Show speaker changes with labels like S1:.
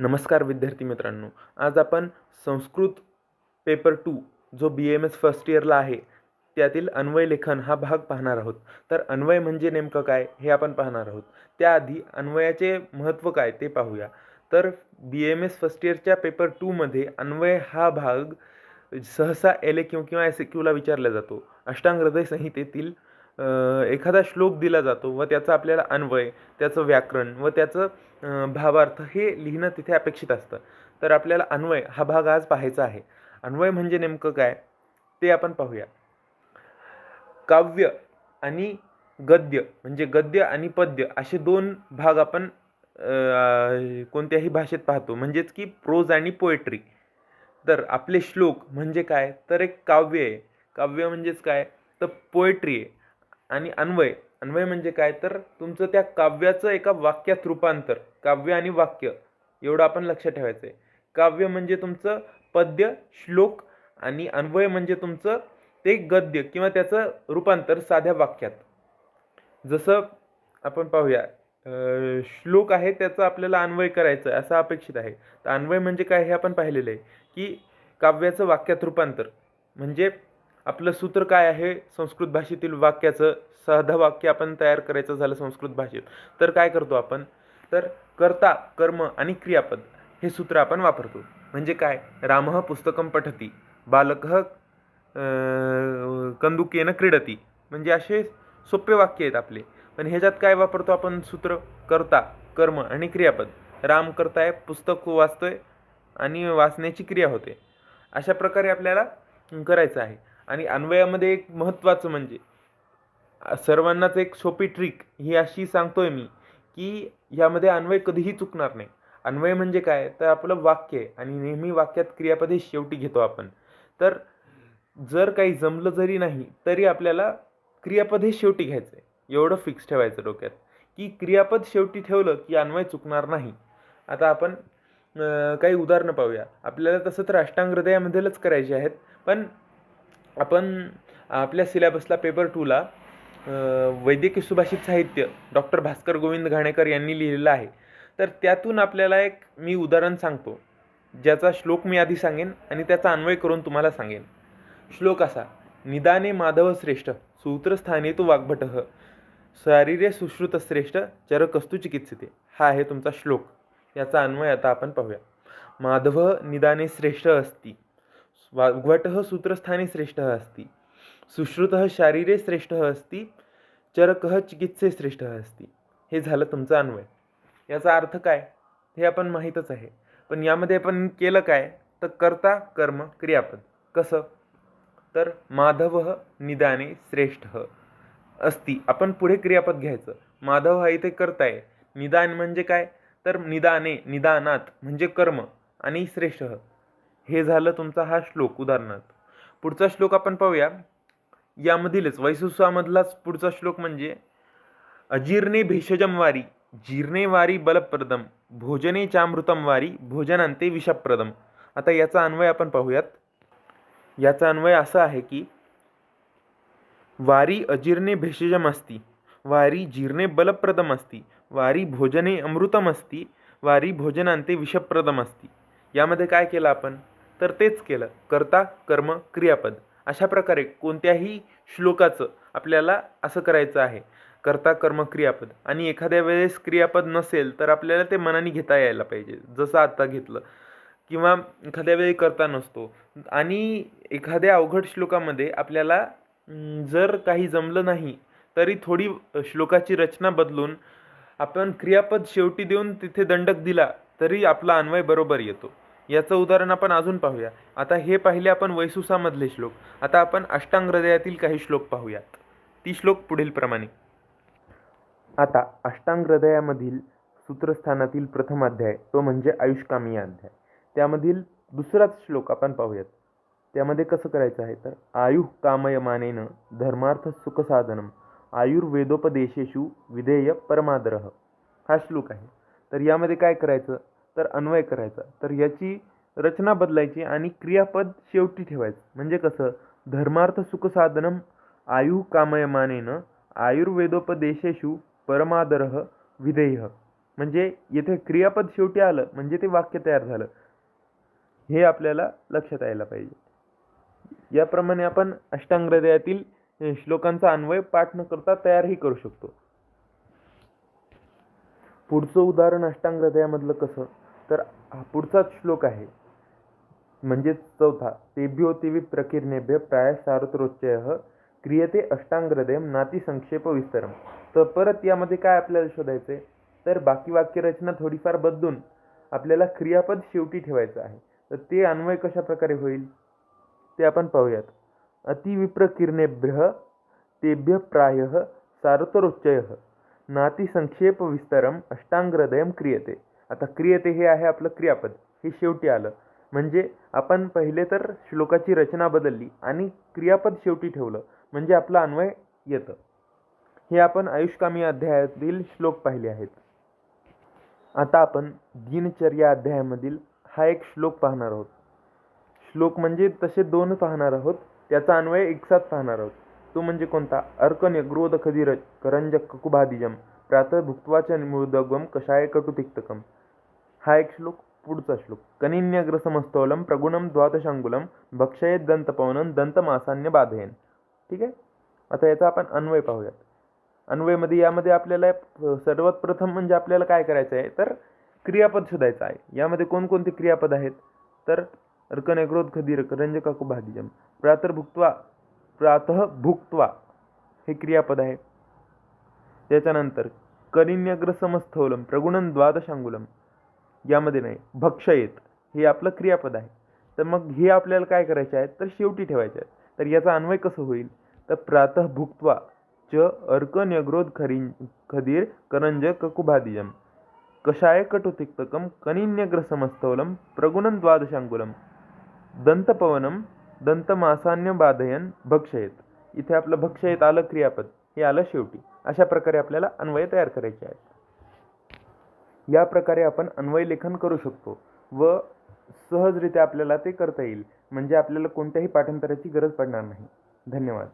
S1: नमस्कार विद्यार्थी मित्रांनो, आज आपण संस्कृत पेपर 2 जो BAMS फर्स्ट इयरला आहे त्यातील अन्वय लेखन हा भाग पाहणार आहोत. तर अन्वय म्हणजे नेमकं काय हे आपण पाहणार आहोत. त्याआधी अन्वयाचे महत्त्व काय ते पाहूया. तर BAMS फर्स्ट इयरच्या पेपर 2 मध्ये अन्वय हा भाग सहसा LAQ किंवा SAQला विचारला जातो. अष्टांग हृदय संहितेतील एखादा श्लोक दिला जातो व त्याचा आपल्याला अन्वय, त्याचं व्याकरण व त्याचं भावार्थ हे लिहिणं तिथे अपेक्षित असतं. तर आपल्याला अन्वय हा भाग आज पाहायचा आहे. अन्वय म्हणजे नेमकं काय ते आपण पाहूया. काव्य आणि गद्य म्हणजे गद्य आणि पद्य असे दोन भाग आपण कोणत्याही भाषेत पाहतो, म्हणजेच की प्रोज आणि पोएट्री. तर आपले श्लोक म्हणजे काय, तर एक काव्य आहे. काव्य म्हणजेच काय, तर पोएट्री आहे. आणि अन्वय अन्वय म्हणजे काय, तर तुमचं त्या काव्याचं एका वाक्यात रूपांतर. काव्य आणि वाक्य एवढं आपण लक्षात ठेवायचं आहे. काव्य म्हणजे तुमचं पद्य श्लोक आणि अन्वय म्हणजे तुमचं ते गद्य किंवा त्याचं रूपांतर साध्या वाक्यात. जसं आपण पाहूया, श्लोक आहे त्याचा आपल्याला अन्वय करायचं आहे असं अपेक्षित आहे. तर अन्वय म्हणजे काय हे आपण पाहिलेलं आहे की काव्याचं वाक्यात रूपांतर. म्हणजे आपलं सूत्र काय आहे, संस्कृत भाषेतील वाक्याचं साधं वाक्य आपण तयार करायचं झालं संस्कृत भाषेत तर काय करतो आपण, तर कर्ता कर्म आणि क्रियापद हे सूत्र आपण वापरतो. म्हणजे काय, रामः पुस्तकं पठती, बालकः कंदुकेन क्रीडती, म्हणजे असे सोपे वाक्य आहेत आपले. पण ह्याच्यात काय वापरतो आपण सूत्र, कर्ता कर्म आणि क्रियापद. राम करताय, पुस्तक वाचतोय आणि वाचण्याची क्रिया होते. अशा प्रकारे आपल्याला करायचं आहे. आणि अन्वयामध्ये एक महत्त्वाचं म्हणजे सर्वांनाच एक सोपी ट्रिक ही अशी सांगतोय मी की यामध्ये अन्वय कधीही चुकणार नाही. अन्वय म्हणजे काय, तर आपलं वाक्य आहे आणि नेहमी वाक्यात क्रियापदे शेवटी घेतो आपण. तर जर काही जमलं जरी नाही तरी आपल्याला क्रियापद हे शेवटी घ्यायचं आहे. एवढं फिक्स ठेवायचं डोक्यात की क्रियापद शेवटी ठेवलं की अन्वय चुकणार नाही. आता आपण काही उदाहरणं पाहूया. आपल्याला तसं तर अष्टांग हृदयामध्येच करायचे आहेत, पण आपण आपल्या सिलेबसला पेपर 2ला वैद्यकीय सुभाषित साहित्य डॉक्टर भास्कर गोविंद घाणेकर यांनी लिहिलेलं आहे. तर त्यातून आपल्याला एक मी उदाहरण सांगतो, ज्याचा श्लोक मी आधी सांगेन आणि त्याचा अन्वय करून तुम्हाला सांगेन. श्लोक असा, निदाने माधव श्रेष्ठ सूत्रस्थाने तू वाग्भटः शारीरे सुश्रुत श्रेष्ठ चरकस्तु चिकित्सिते. हा आहे तुमचा श्लोक. याचा अन्वय आता आपण पाहूया. माधव निदाने श्रेष्ठ अस्ति, वाग्भटः सूत्रस्थाने श्रेष्ठ अस्ति, सुश्रुतः शारीरे श्रेष्ठ अस्ति, चरकः चिकित्से श्रेष्ठ अस्ति. हे झालं तुमचं अन्वय. याचा अर्थ काय हे आपण माहीतच आहे, पण यामध्ये आपण केलं काय, तर कर्ता कर्म क्रियापद. कसं, तर माधव निदाने श्रेष्ठ अस्ति, आपण पुढे क्रियापद घ्यायचं. माधव हा इथे कर्ता आहे, निदान म्हणजे काय, तर निदाने निदानात म्हणजे कर्म आणि श्रेष्ठ. हे झालं तुमचा हा श्लोक उदाहरणार्थ. पुढचा श्लोक आपण पाहूया. यामधीलच वैशुसामधलाच पुढचा श्लोक म्हणजे अजीर्णे भेषजम वारी जीर्णे वारी बलप्रदम भोजने चामृतम वारी भोजनांते विषप्रदम. आता याचा अन्वय आपण पाहूयात. याचा अन्वय असा आहे की वारी अजीर्णे भेषजम अस्ति, वारी जीर्णे बलप्रदम अस्ति, वारी भोजने अमृतम अस्ति, वारी भोजनांते विषप्रदम अस्ति. यामध्ये काय केलं आपण, तर तेच केलं, कर्ता कर्म क्रियापद. अशा प्रकारे कोणत्याही श्लोकाचं आपल्याला असं करायचं आहे, कर्ता कर्म क्रियापद. आणि एखाद्या वेळेस क्रियापद नसेल तर आपल्याला ते मनाने घेता यायला पाहिजे, जसं आता घेतलं. किंवा एखाद्या वेळी कर्ता नसतो आणि एखाद्या अवघड श्लोकामध्ये आपल्याला जर काही जमलं नाही तरी थोडी श्लोकाची रचना बदलून आपण क्रियापद शेवटी देऊन तिथे दंडक दिला तरी आपला अन्वय बरोबर येतो. याचं उदाहरण आपण अजून पाहूया. आता हे पाहिले आपण वैशुसामधले श्लोक. आता आपण अष्टांग हृदयातील काही श्लोक पाहूयात. ती श्लोक पुढील प्रमाणे. आता अष्टांग हृदयामधील सूत्रस्थानातील प्रथम अध्याय तो म्हणजे आयुष्कामी अध्याय. त्यामधील दुसराच श्लोक आपण पाहूयात. त्यामध्ये कसं करायचं आहे, तर आयुः कामयमानेन धर्मार्थ सुखसाधनम आयुर्वेदोपदेशेषु विधेय परमादरः. हा श्लोक आहे. तर यामध्ये काय करायचं, तर अन्वय करायचा. तर याची रचना बदलायची आणि क्रियापद शेवटी ठेवायचं. म्हणजे कसं, धर्मार्थ सुखसाधनम आयुः कामयमानेन आयुर्वेदोपदेशेषु परमादरः विधेय. म्हणजे येथे क्रियापद शेवटी आलं म्हणजे ते वाक्य तयार झालं, हे आपल्याला लक्षात यायला पाहिजे. याप्रमाणे आपण अष्टांग हृदयातील श्लोकांचा अन्वय पाठ न करता तयारही करू शकतो. पुढचं उदाहरण अष्टांग हृदयामधलं कसं, तर हा पुढचाच श्लोक आहे, म्हणजेच चौथा. तेभ्यो तिवि प्रकीर्णेभ्य प्राय सार्वत्रोच्चयः क्रियते अष्टांग हृदयम नाती संक्षेप विस्तरम. तर परत यामध्ये काय आपल्याला शोधायचंय, तर बाकी वाक्यरचना थोडीफार बदलून आपल्याला क्रियापद शेवटी ठेवायचं आहे. तर ते अन्वय कशा प्रकारे होईल ते आपण पाहूयात. अतिविप्रकीर्णेभ्यः तेभ्य प्रायः सार्वत्रोच्चयः नाती संक्षेप विस्तरम अष्टांग हृदयम क्रियते. आता क्रियते हे आहे आपलं क्रियापद, हे शेवटी आलं म्हणजे आपण पहिले तर श्लोकाची रचना बदलली आणि क्रियापद शेवटी ठेवलं म्हणजे आपला अन्वय येतं. हे आपण आयुष्कामी अध्यायातील श्लोक पाहिले आहेत. आता आपण दिनचर्या अध्यायामधील हा एक श्लोक पाहणार आहोत. श्लोक म्हणजे तसे दोन पाहणार आहोत, त्याचा अन्वय एकसाथ पाहणार आहोत. तो म्हणजे कोणता, अर्कन यग्रोध खदिर करंज ककुभादिजम प्रातः भुक्त्वाच मृदगम कषाय कटुतिक्तकम. हा एक श्लोक. पुढचा श्लोक, कनिन्यग्रसमस्तोलम प्रगुणम द्वादशांगुलम भक्षयेत दंतपवनं दंतमासान्य बाधयन. ठीक आहे. आता याचा आपण अन्वय पाहूयात. अन्वयमध्ये यामध्ये आपल्याला सर्वात प्रथम म्हणजे आपल्याला काय करायचं आहे, तर क्रियापद शोधायचं आहे. यामध्ये कोणकोणते क्रियापद आहेत, तर अर्कन यग्रोध खदीर करंज ककुभादिजम प्रातः भुक्त्वा हे क्रियापद आहे. त्याच्यानंतर कनिन्यग्रसमस्थौलम प्रगुणन द्वादशांगुलम, यामध्ये नाही, भक्षयेत हे आपलं क्रियापद आहे. तर मग हे आपल्याला काय करायचे आहे, तर शेवटी ठेवायचे आहे. तर याचा अन्वय कसं होईल, तर प्रातः भुक्त्वा च अर्कन यग्रोध खदीर करंज ककुभादिजम कषाय कटुतिक्तकम कनिन्यग्रसमस्थौलम प्रगुणन द्वादशांगुलम दंतपवनम दंतमासान्य बाधयन भक्षयेत. इथे आपलं भक्षयेत आलं क्रियापद, हे आलं शेवटी. अशा प्रकारे आपल्याला अन्वय तयार करायचे आहेत. या प्रकारे आपण अन्वय लेखन करू शकतो व सहजरित्या आपल्याला ते करता येईल, म्हणजे आपल्याला कोणत्याही पाठांतराची गरज पडणार नाही. धन्यवाद.